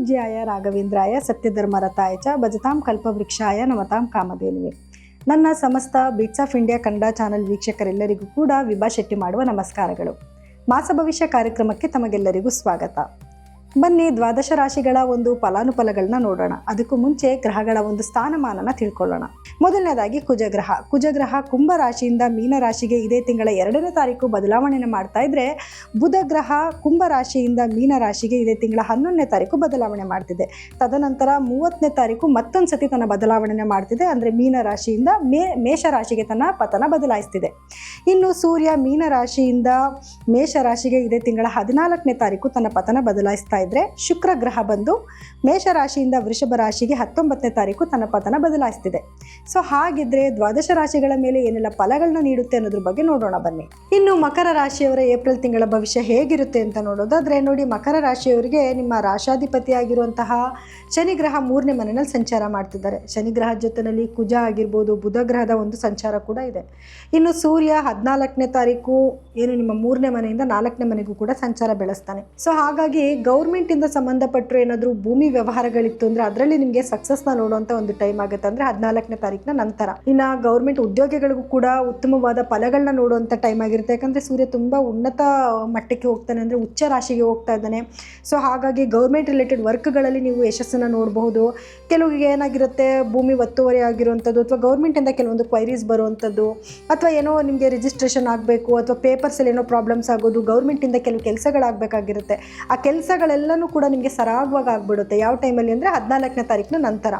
ಪೂಜ್ಯಾಯ ರಾಘವೇಂದ್ರಾಯ ಸತ್ಯಧರ್ಮರತಾಯ ಚ ಭಜತಾಂ ಕಲ್ಪವೃಕ್ಷಾಯ ನಮತಾಂ ಕಾಮಧೇನುವೆ. ನನ್ನ ಸಮಸ್ತ beats of India Kannada channel ವೀಕ್ಷಕರೆಲ್ಲರಿಗೂ ಕೂಡ ವಿಭಾ ಶೆಟ್ಟಿ ಮಾಡುವ ನಮಸ್ಕಾರಗಳು. ಮಾಸ ಭವಿಷ್ಯ ಕಾರ್ಯಕ್ರಮಕ್ಕೆ ತಮಗೆಲ್ಲರಿಗೂ ಸ್ವಾಗತ. ಬನ್ನಿ ದ್ವಾದಶ ರಾಶಿಗಳ ಒಂದು ಫಲಾನುಫಲಗಳನ್ನ ನೋಡೋಣ. ಅದಕ್ಕೂ ಮುಂಚೆ ಗ್ರಹಗಳ ಒಂದು ಸ್ಥಾನಮಾನನ ತಿಳ್ಕೊಳ್ಳೋಣ. ಮೊದಲನೇದಾಗಿ ಕುಜಗ್ರಹ ಕುಂಭ ರಾಶಿಯಿಂದ ಮೀನ ರಾಶಿಗೆ ಇದೇ ತಿಂಗಳ 2ನೇ ತಾರೀಕು ಬದಲಾವಣೆಯನ್ನು ಮಾಡ್ತಾ ಇದ್ರೆ, ಬುಧ ಗ್ರಹ ಕುಂಭ ರಾಶಿಯಿಂದ ಮೀನ ರಾಶಿಗೆ ಇದೇ ತಿಂಗಳ 11ನೇ ತಾರೀಕು ಬದಲಾವಣೆ ಮಾಡ್ತಿದೆ. ತದನಂತರ 30ನೇ ತಾರೀಕು ಮತ್ತೊಂದು ಸತಿ ತನ್ನ ಬದಲಾವಣೆ ಮಾಡ್ತಿದೆ. ಅಂದರೆ ಮೀನ ರಾಶಿಯಿಂದ ಮೇಷ ರಾಶಿಗೆ ತನ್ನ ಪತನ ಬದಲಾಯಿಸ್ತಿದೆ. ಇನ್ನು ಸೂರ್ಯ ಮೀನ ರಾಶಿಯಿಂದ ಮೇಷ ರಾಶಿಗೆ ಇದೇ ತಿಂಗಳ 14ನೇ ತಾರೀಕು ತನ್ನ ಪತನ ಬದಲಾಯಿಸ್ತಾ ಇದ್ರೆ, ಶುಕ್ರ ಗ್ರಹ ಬಂದು ಮೇಷ ರಾಶಿಯಿಂದ ವೃಷಭ ರಾಶಿಗೆ 19ನೇ ತಾರೀಕು ತನ್ನ ಪತನ ಬದಲಾಯಿಸ್ತಿದೆ. ಸೊ ಹಾಗಿದ್ರೆ ದ್ವಾದಶ ರಾಶಿಗಳ ಮೇಲೆ ಏನೆಲ್ಲ ಫಲಗಳನ್ನ ನೀಡುತ್ತೆ ಅನ್ನೋದ್ರ ಬಗ್ಗೆ ನೋಡೋಣ ಬನ್ನಿ. ಇನ್ನು ಮಕರ ರಾಶಿಯವರ ಏಪ್ರಿಲ್ ತಿಂಗಳ ಭವಿಷ್ಯ ಹೇಗಿರುತ್ತೆ ಅಂತ ನೋಡೋದಾದ್ರೆ ನೋಡಿ, ಮಕರ ರಾಶಿಯವರಿಗೆ ನಿಮ್ಮ ರಾಶಾಧಿಪತಿ ಆಗಿರುವಂತಹ ಶನಿ ಗ್ರಹ 3ನೇ ಮನೆಯಲ್ಲಿ ಸಂಚಾರ ಮಾಡ್ತಿದ್ದಾರೆ. ಶನಿ ಗ್ರಹ ಜೊತೆಯಲ್ಲಿ ಕುಜ ಆಗಿರ್ಬೋದು, ಬುಧ ಗ್ರಹದ ಒಂದು ಸಂಚಾರ ಕೂಡ ಇದೆ. ಇನ್ನು ಸೂರ್ಯ 14ನೇ ತಾರೀಕು ಏನು ನಿಮ್ಮ 3ನೇ ಮನೆಯಿಂದ 4ನೇ ಮನೆಗೂ ಕೂಡ ಸಂಚಾರ ಬೆಳೆಸ್ತಾನೆ. ಸೊ ಹಾಗಾಗಿ ಗೌರ್ಮೆಂಟ್ ಇಂದ ಸಂಬಂಧಪಟ್ಟರು ಏನಾದರೂ ಭೂಮಿ ವ್ಯವಹಾರಗಳಿತ್ತು ಅಂದ್ರೆ ಅದರಲ್ಲಿ ನಿಮಗೆ ಸಕ್ಸಸ್ನ ನೋಡುವಂತ ಒಂದು ಟೈಮ್ ಆಗುತ್ತೆ. ಅಂದ್ರೆ 14ನೇ ತಾರೀಕಿನ ನಂತರ. ಇನ್ನು ಗೌರ್ಮೆಂಟ್ ಉದ್ಯೋಗಿಗಳಿಗೂ ಕೂಡ ಉತ್ತಮವಾದ ಫಲಗಳನ್ನ ನೋಡುವಂತ ಟೈಮ್ ಆಗಿರುತ್ತೆ. ಯಾಕಂದ್ರೆ ಸೂರ್ಯ ತುಂಬಾ ಉನ್ನತ ಮಟ್ಟಕ್ಕೆ ಹೋಗ್ತಾನೆ, ಅಂದ್ರೆ ಉಚ್ಚ ರಾಶಿಗೆ ಹೋಗ್ತಾ ಇದ್ದಾನೆ. ಸೊ ಹಾಗಾಗಿ ಗೌರ್ಮೆಂಟ್ ರಿಲೇಟೆಡ್ ವರ್ಕ್ಗಳಲ್ಲಿ ನೀವು ಯಶಸ್ಸನ್ನು ನೋಡಬಹುದು. ಕೆಲವರಿಗೆ ಏನಾಗಿರುತ್ತೆ, ಭೂಮಿ ಒತ್ತುವರಿ ಆಗಿರುವಂಥದ್ದು ಅಥವಾ ಗೌರ್ಮೆಂಟಿಂದ ಕೆಲವೊಂದು ಕ್ವೈರೀಸ್ ಬರುವಂಥದ್ದು, ಅಥವಾ ಏನೋ ನಿಮಗೆ ರಿಜಿಸ್ಟ್ರೇಷನ್ ಆಗಬೇಕು ಅಥವಾ ಪೇಪರ್ಸಲ್ಲಿ ಏನೋ ಪ್ರಾಬ್ಲಮ್ಸ್ ಆಗೋದು, ಗೌರ್ಮೆಂಟಿಂದ ಕೆಲವು ಕೆಲಸಗಳಾಗಬೇಕಾಗಿರುತ್ತೆ. ಆ ಕೆಲಸಗಳೆಲ್ಲನೂ ಕೂಡ ನಿಮಗೆ ಸರಾಗವಾಗಿ ಆಗ್ಬಿಡುತ್ತೆ. ಯಾವ ಟೈಮಲ್ಲಿ ಅಂದರೆ 14ನೇ ತಾರೀಕಿನ ನಂತರ.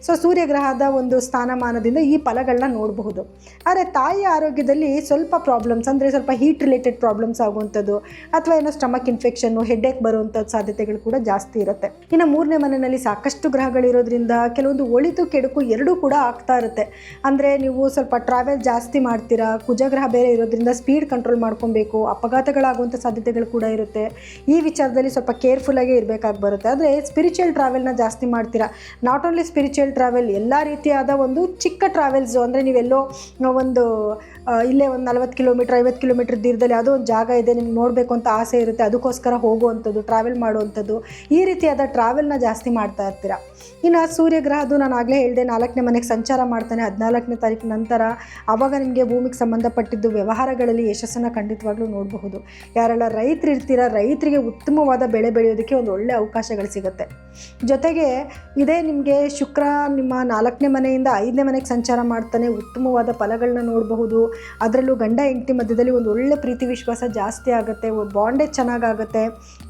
ಸೊ ಸೂರ್ಯಗ್ರಹದ ಒಂದು ಸ್ಥಾನಮಾನದಿಂದ ಈ ಫಲಗಳನ್ನ ನೋಡಬಹುದು. ಆದರೆ ತಾಯಿಯ ಆರೋಗ್ಯದಲ್ಲಿ ಸ್ವಲ್ಪ ಪ್ರಾಬ್ಲಮ್ಸ್, ಅಂದರೆ ಸ್ವಲ್ಪ ಹೀಟ್ ರಿಲೇಟೆಡ್ ಪ್ರಾಬ್ಲಮ್ಸ್ ಆಗುವಂಥದ್ದು ಅಥವಾ ಏನೋ ಸ್ಟಮಕ್ ಇನ್ಫೆಕ್ಷನ್ನು, ಹೆಡ್ಏಕ್ ಬರುವಂಥದ್ದು ಸಾಧ್ಯತೆಗಳು ಕೂಡ ಜಾಸ್ತಿ ಇರುತ್ತೆ. ಇನ್ನು 3ನೇ ಮನೆಯಲ್ಲಿ ಸಾಕಷ್ಟು ಗ್ರಹಗಳಿರೋದ್ರಿಂದ ಕೆಲವೊಂದು ಒಳಿತು ಕೆಡುಕು ಎರಡೂ ಕೂಡ ಆಗ್ತಾ ಇರುತ್ತೆ. ಅಂದರೆ ನೀವು ಸ್ವಲ್ಪ ಟ್ರಾವೆಲ್ ಜಾಸ್ತಿ ಮಾಡ್ತೀರಾ, ಕುಜಗ್ರಹ ಬೇರೆ ಇರೋದ್ರಿಂದ ಸ್ಪೀಡ್ ಕಂಟ್ರೋಲ್ ಮಾಡ್ಕೊಬೇಕು, ಅಪಘಾತಗಳಾಗುವಂಥ ಸಾಧ್ಯತೆಗಳು ಕೂಡ ಇರುತ್ತೆ. ಈ ವಿಚಾರದಲ್ಲಿ ಸ್ವಲ್ಪ ಕೇರ್ಫುಲ್ಲಾಗಿ ಇರಬೇಕಾಗಿ ಬರುತ್ತೆ. ಆದರೆ ಸ್ಪಿರಿಚುವಲ್ ಟ್ರಾವೆಲ್ನ ಜಾಸ್ತಿ ಮಾಡ್ತೀರಾ. ನಾಟ್ ಓನ್ಲಿ ಸ್ಪಿರಿಚುವಲ್ ಟ್ರಾವೆಲ್, ಎಲ್ಲ ರೀತಿಯಾದ ಒಂದು ಚಿಕ್ಕ ಟ್ರಾವೆಲ್ಸು, ಅಂದರೆ ನೀವೆಲ್ಲೋ ಒಂದು ಇಲ್ಲೇ ಒಂದು 40 ಕಿಲೋಮೀಟ್ರ್ 50 ಕಿಲೋಮೀಟ್ರ್ ದೂರದಲ್ಲಿ ಯಾವುದೋ ಒಂದು ಜಾಗ ಇದೆ, ನಿಮ್ಗೆ ನೋಡಬೇಕು ಅಂತ ಆಸೆ ಇರುತ್ತೆ, ಅದಕ್ಕೋಸ್ಕರ ಹೋಗುವಂಥದ್ದು, ಟ್ರಾವೆಲ್ ಮಾಡುವಂಥದ್ದು, ಈ ರೀತಿಯಾದ ಟ್ರಾವೆಲ್ನ ಜಾಸ್ತಿ ಮಾಡ್ತಾ ಇರ್ತೀರ. ಇನ್ನು ಸೂರ್ಯಗ್ರಹದ್ದು ನಾನು ಆಗಲೇ ಹೇಳಿದೆ 4ನೇ ಮನೆಗೆ ಸಂಚಾರ ಮಾಡ್ತಾನೆ 14ನೇ ತಾರೀಕು ನಂತರ. ಆವಾಗ ನಿಮಗೆ ಭೂಮಿಗೆ ಸಂಬಂಧಪಟ್ಟಿದ್ದು ವ್ಯವಹಾರಗಳಲ್ಲಿ ಯಶಸ್ಸನ್ನು ಖಂಡಿತವಾಗ್ಲೂ ನೋಡಬಹುದು. ಯಾರೆಲ್ಲ ರೈತರು ಇರ್ತೀರ, ರೈತರಿಗೆ ಉತ್ತಮವಾದ ಬೆಳೆ ಬೆಳೆಯೋದಕ್ಕೆ ಒಂದು ಒಳ್ಳೆ ಅವಕಾಶಗಳು ಸಿಗುತ್ತೆ. ಜೊತೆಗೆ ಇದೇ ನಿಮಗೆ ಶುಕ್ರ ನಿಮ್ಮ 4ನೇ ಮನೆಯಿಂದ 5ನೇ ಮನೆಗೆ ಸಂಚಾರ ಮಾಡ್ತಾನೆ, ಉತ್ತಮವಾದ ಫಲಗಳನ್ನ ನೋಡಬಹುದು. ಅದರಲ್ಲೂ ಗಂಡ ಹೆಂಡತಿ ಮಧ್ಯದಲ್ಲಿ ಒಂದು ಒಳ್ಳೆ ಪ್ರೀತಿ ವಿಶ್ವಾಸ ಜಾಸ್ತಿ ಆಗುತ್ತೆ, ಬಾಂಡೇಜ್ ಚೆನ್ನಾಗಾಗುತ್ತೆ.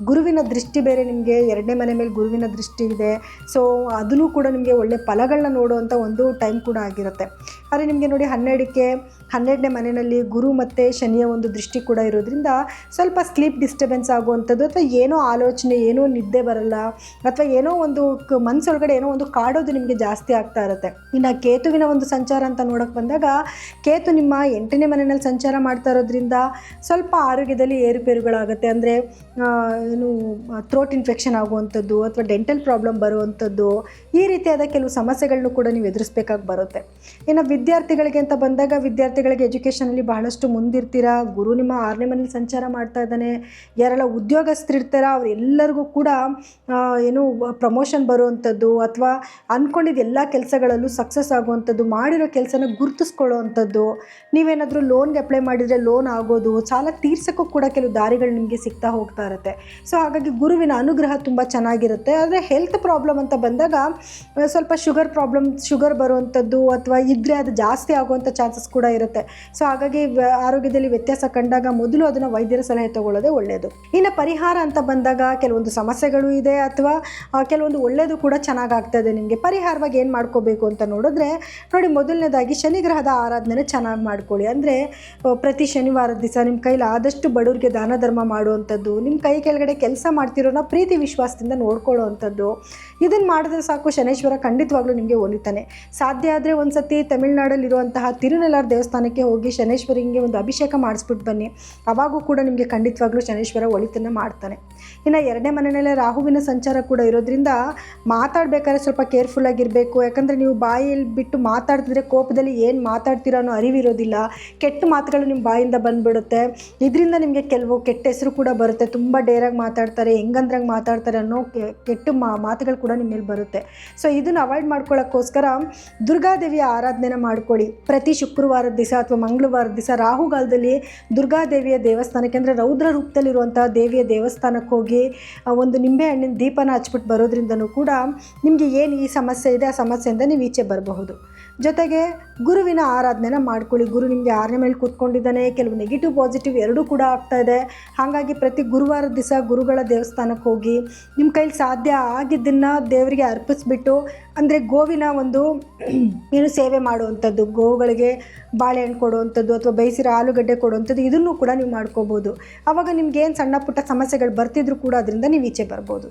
ಗುರುವಿನ ದೃಷ್ಟಿ ಬೇರೆ ನಿಮಗೆ 2ನೇ ಮನೆ ಮೇಲೆ ಗುರುವಿನ ದೃಷ್ಟಿ ಇದೆ. ಸೊ ಅದನ್ನು ಕೂಡ ನಿಮಗೆ ಒಳ್ಳೆ ಫಲಗಳನ್ನ ನೋಡುವಂಥ ಒಂದು ಟೈಮ್ ಕೂಡ ಆಗಿರುತ್ತೆ. ಆದರೆ ನಿಮಗೆ ನೋಡಿ 12ನೇ ಮನೆಯಲ್ಲಿ ಗುರು ಮತ್ತು ಶನಿಯ ಒಂದು ದೃಷ್ಟಿ ಕೂಡ ಇರೋದ್ರಿಂದ ಸ್ವಲ್ಪ ಸ್ಲೀಪ್ ಡಿಸ್ಟರ್ಬೆನ್ಸ್ ಆಗುವಂಥದ್ದು, ಅಥವಾ ಏನೋ ಆಲೋಚನೆ, ಏನೋ ನಿದ್ದೆ ಬರಲ್ಲ, ಅಥವಾ ಏನೋ ಒಂದು ಮನಸ್ಸೊಳಗಡೆ ಏನೋ ಒಂದು ಕಾಡೋದು ನಿಮಗೆ ಜಾಸ್ತಿ ಆಗ್ತಾ ಇರುತ್ತೆ. ಇನ್ನು ಕೇತುವಿನ ಒಂದು ಸಂಚಾರ ಅಂತ ನೋಡೋಕೆ ಬಂದಾಗ, ಕೇತು ನಿಮ್ಮ 8ನೇ ಮನೆಯಲ್ಲಿ ಸಂಚಾರ ಮಾಡ್ತಾ ಇರೋದ್ರಿಂದ ಸ್ವಲ್ಪ ಆರೋಗ್ಯದಲ್ಲಿ ಏರುಪೇರುಗಳಾಗುತ್ತೆ. ಅಂದರೆ ಏನು ಥ್ರೋಟ್ ಇನ್ಫೆಕ್ಷನ್ ಆಗುವಂಥದ್ದು ಅಥವಾ ಡೆಂಟಲ್ ಪ್ರಾಬ್ಲಮ್ ಬರುವಂಥದ್ದು, ಈ ರೀತಿಯಾದ ಕೆಲವು ಸಮಸ್ಯೆಗಳನ್ನು ಕೂಡ ನೀವು ಎದುರಿಸಬೇಕಾಗಿ ಬರುತ್ತೆ. ಇನ್ನು ವಿದ್ಯಾರ್ಥಿಗಳಿಗೆ ಅಂತ ಬಂದಾಗ, ವಿದ್ಯಾರ್ಥಿಗಳಿಗೆ ಎಜುಕೇಷನಲ್ಲಿ ಬಹಳಷ್ಟು ಮುಂದಿರ್ತೀರಾ. ಗುರು ನಿಮ್ಮ 6ನೇ ಮನೇಲಿ ಸಂಚಾರ ಮಾಡ್ತಾ ಇದ್ದಾನೆ. ಯಾರೆಲ್ಲ ಉದ್ಯೋಗಸ್ಥರಿರ್ತಾರ ಅವರೆಲ್ಲರಿಗೂ ಕೂಡ ಏನು ಪ್ರಮೋಷನ್ ಬರುವಂಥದ್ದು, ಅಥವಾ ಅಂದ್ಕೊಂಡಿದ್ದು ಎಲ್ಲ ಕೆಲಸಗಳಲ್ಲೂ ಸಕ್ಸಸ್ ಆಗುವಂಥದ್ದು, ಮಾಡಿರೋ ಕೆಲಸನ ಗುರುತಿಸ್ಕೊಳ್ಳೋವಂಥದ್ದು, ನೀವೇನಾದರೂ ಲೋನ್ಗೆ ಅಪ್ಲೈ ಮಾಡಿದರೆ ಲೋನ್ ಆಗೋದು, ಸಾಲ ತೀರ್ಸೋಕ್ಕೂ ಕೂಡ ಕೆಲವು ದಾರಿಗಳು ನಿಮಗೆ ಸಿಗ್ತಾ ಹೋಗ್ತಾ ಇರುತ್ತೆ. ಸೊ ಹಾಗಾಗಿ ಗುರುವಿನ ಅನುಗ್ರಹ ತುಂಬ ಚೆನ್ನಾಗಿರುತ್ತೆ. ಆದರೆ ಹೆಲ್ತ್ ಪ್ರಾಬ್ಲಮ್ ಅಂತ ಬಂದಾಗ ಸ್ವಲ್ಪ ಶುಗರ್ ಬರುವಂಥದ್ದು ಅಥವಾ ಇದ್ದರೆ ಅದು ಜಾಸ್ತಿ ಆಗುವಂಥ ಚಾನ್ಸಸ್ ಕೂಡ ಇರುತ್ತೆ. ಸೊ ಹಾಗಾಗಿ ಆರೋಗ್ಯದಲ್ಲಿ ವ್ಯತ್ಯಾಸ ಕಂಡಾಗ ಮೊದಲು ಅದನ್ನು ವೈದ್ಯರ ಸಲಹೆ ತಗೊಳ್ಳೋದೇ ಒಳ್ಳೆಯದು. ಇನ್ನು ಪರಿಹಾರ ಅಂತ ಬಂದಾಗ ಕೆಲವೊಂದು ಸಮಸ್ಯೆಗಳು ಇದೆ, ಅಥವಾ ಕೆಲವೊಂದು ಒಳ್ಳೆಯದು ಕೂಡ ಚೆನ್ನಾಗಾಗ್ತದೆ. ನಿಮಗೆ ಪರಿಹಾರವಾಗಿ ಏನು ಮಾಡ್ಕೋಬೇಕು ಅಂತ ನೋಡಿದ್ರೆ ನೋಡಿ, ಮೊದಲನೇದಾಗಿ ಶನಿಗ್ರಹದ ಆರಾಧನೆ ಚೆನ್ನಾಗಿ ಮಾಡ್ಕೊಳ್ಳಿ. ಅಂದರೆ ಪ್ರತಿ ಶನಿವಾರದ ದಿವಸ ನಿಮ್ಮ ಕೈಲಿ ಆದಷ್ಟು ಬಡವರಿಗೆ ದಾನ ಧರ್ಮ ಮಾಡುವಂಥದ್ದು, ನಿಮ್ಮ ಕೈ ಕೆಳಗಡೆ ಕೆಲಸ ಮಾಡ್ತಿರೋನ ಪ್ರೀತಿ ವಿಶ್ವಾಸದಿಂದ ನೋಡ್ಕೊಳ್ಳೋವಂಥದ್ದು, ಇದನ್ನು ಮಾಡಿದ್ರೆ ಸಾಕು, ಶನೇಶ್ವರ ಖಂಡಿತವಾಗ್ಲೂ ನಿಮಗೆ ಒಲಿತಾನೆ. ಸಾಧ್ಯ ಆದರೆ ಒಂದು ಸತಿ ತಮಿಳುನಾಡಲ್ಲಿರುವಂತಹ ತಿರುನೆಲ್ಲಾರ್ ದೇವಸ್ಥಾನಕ್ಕೆ ಹೋಗಿ ಶನೇಶ್ವರಿಗೆ ಒಂದು ಅಭಿಷೇಕ ಮಾಡಿಸ್ಬಿಟ್ಟು ಬನ್ನಿ. ಅವಾಗೂ ಕೂಡ ನಿಮಗೆ ಖಂಡಿತವಾಗ್ಲೂ ಶನೇಶ್ವರ ಒಳಿತನ್ನು ಮಾಡ್ತಾನೆ. ಇನ್ನು 2ನೇ ಮನೆಯಲ್ಲೇ ರಾಹುವಿನ ಸಂಚಾರ ಕೂಡ ಇರೋದ್ರಿಂದ ಮಾತಾಡಬೇಕಾದ್ರೆ ಸ್ವಲ್ಪ ಕೇರ್ಫುಲ್ಲಾಗಿರಬೇಕು. ಯಾಕಂದರೆ ನೀವು ಬಾಯಲ್ಲಿ ಬಿಟ್ಟು ಮಾತಾಡ್ತಿದ್ರೆ ಕೋಪದಲ್ಲಿ ಏನು ಮಾತಾಡ್ತೀರೋ ಅನ್ನೋ ಅರಿವಿರೋದಿಲ್ಲ. ಕೆಟ್ಟ ಮಾತುಗಳು ನಿಮ್ಮ ಬಾಯಿಂದ ಬಂದುಬಿಡುತ್ತೆ. ಇದರಿಂದ ನಿಮಗೆ ಕೆಲವು ಕೆಟ್ಟ ಹೆಸರು ಕೂಡ ಬರುತ್ತೆ. ತುಂಬ ಡೇರಾಗಿ ಮಾತಾಡ್ತಾರೆ, ಹೆಂಗಂದ್ರಂಗೆ ಮಾತಾಡ್ತಾರೆ ಅನ್ನೋ ಕೆಟ್ಟ ಮಾತುಗಳು ಕೂಡ ನಿಮ್ಮ ಮೇಲೆ ಬರುತ್ತೆ. ಸೊ ಇದನ್ನು ಅವಾಯ್ಡ್ ಮಾಡ್ಕೊಳ್ಳೋಕ್ಕೋಸ್ಕರ ದುರ್ಗಾದೇವಿಯ ಆರಾಧನೆನ ಮಾಡ್ಕೊಳ್ಳಿ. ಪ್ರತಿ ಶುಕ್ರವಾರದ ದಿವಸ ಅಥವಾ ಮಂಗಳವಾರದ ದಿವಸ ರಾಹುಗಾಲದಲ್ಲಿ ದುರ್ಗಾದೇವಿಯ ದೇವಸ್ಥಾನಕ್ಕೆ, ಅಂದರೆ ರೌದ್ರ ರೂಪದಲ್ಲಿರುವಂಥ ದೇವಿಯ ದೇವಸ್ಥಾನಕ್ಕೆ ಹೋಗಿ ಒಂದು ನಿಂಬೆಹಣ್ಣಿನ ದೀಪನ ಹಚ್ಬಿಟ್ಟು ಬರೋದ್ರಿಂದನೂ ಕೂಡ ನಿಮಗೆ ಏನು ಈ ಸಮಸ್ಯೆ ಇದೆ ಆ ಸಮಸ್ಯೆಯಿಂದ ನೀವು ಈಚೆ ಬರಬಹುದು. ಜೊತೆಗೆ ಗುರುವಿನ ಆರಾಧನೆನ ಮಾಡ್ಕೊಳ್ಳಿ. ಗುರು ನಿಮಗೆ 6ನೇ ಮೇಲೆ ಕೂತ್ಕೊಂಡಿದ್ದಾನೆ, ಕೆಲವು ನೆಗೆಟಿವ್ ಪಾಸಿಟಿವ್ ಎರಡೂ ಕೂಡ ಆಗ್ತಾಯಿದೆ. ಹಾಗಾಗಿ ಪ್ರತಿ ಗುರುವಾರದ ದಿವಸ ಗುರುಗಳ ದೇವಸ್ಥಾನಕ್ಕೆ ಹೋಗಿ ನಿಮ್ಮ ಕೈಲಿ ಸಾಧ್ಯ ಆಗಿದ್ದನ್ನು ದೇವರಿಗೆ ಅರ್ಪಿಸ್ಬಿಟ್ಟು, ಅಂದರೆ ಗೋವಿನ ಒಂದು ಏನು ಸೇವೆ ಮಾಡುವಂಥದ್ದು, ಗೋವುಗಳಿಗೆ ಬಾಳೆಹಣ್ಣು ಕೊಡುವಂಥದ್ದು ಅಥವಾ ಬೇಯಿಸಿರೋ ಆಲೂಗಡ್ಡೆ ಕೊಡುವಂಥದ್ದು, ಇದನ್ನು ಕೂಡ ನೀವು ಮಾಡ್ಕೋಬೋದು. ಆವಾಗ ನಿಮ್ಗೇನು ಸಣ್ಣ ಪುಟ್ಟ ಸಮಸ್ಯೆಗಳು ಬರ್ತಿದ್ರು ಕೂಡ ಅದರಿಂದ ನೀವು ಈಚೆ ಬರ್ಬೋದು.